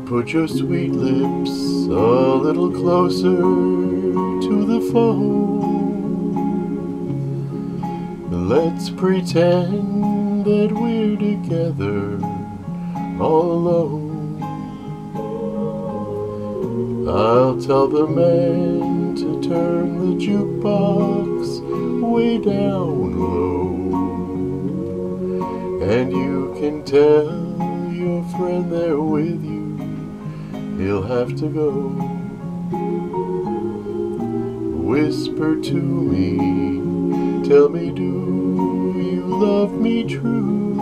Put your sweet lips a little closer to the phone. Let's pretend that we're together all alone. I'll tell the man to turn the jukebox way down low, and you can tell your friend there with you he'll have to go. Whisper to me, tell me, do you love me true?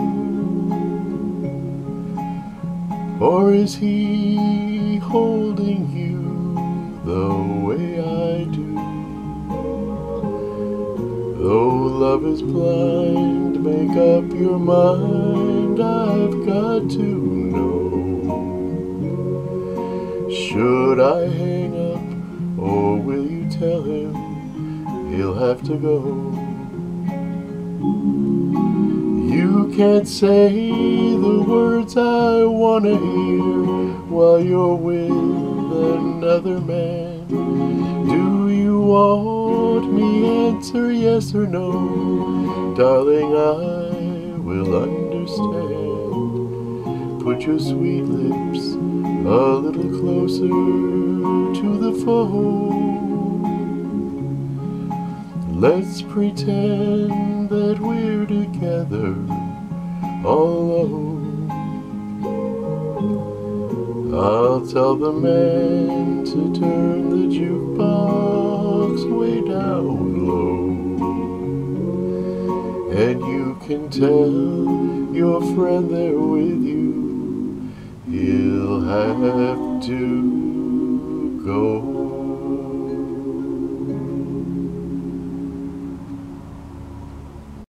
Or is he holding you the way I do? Though love is blind, make up your mind, I've got to know. Should I hang up, or will you tell him he'll have to go? You can't say the words I wanna hear while you're with another man. Do you want me answer yes or no? Darling, I will understand. Put your sweet lips a little closer to the phone. Let's pretend that we're together all alone. I'll tell the man to turn the jukebox way down low, and you can tell your friend there with you he'll have to go.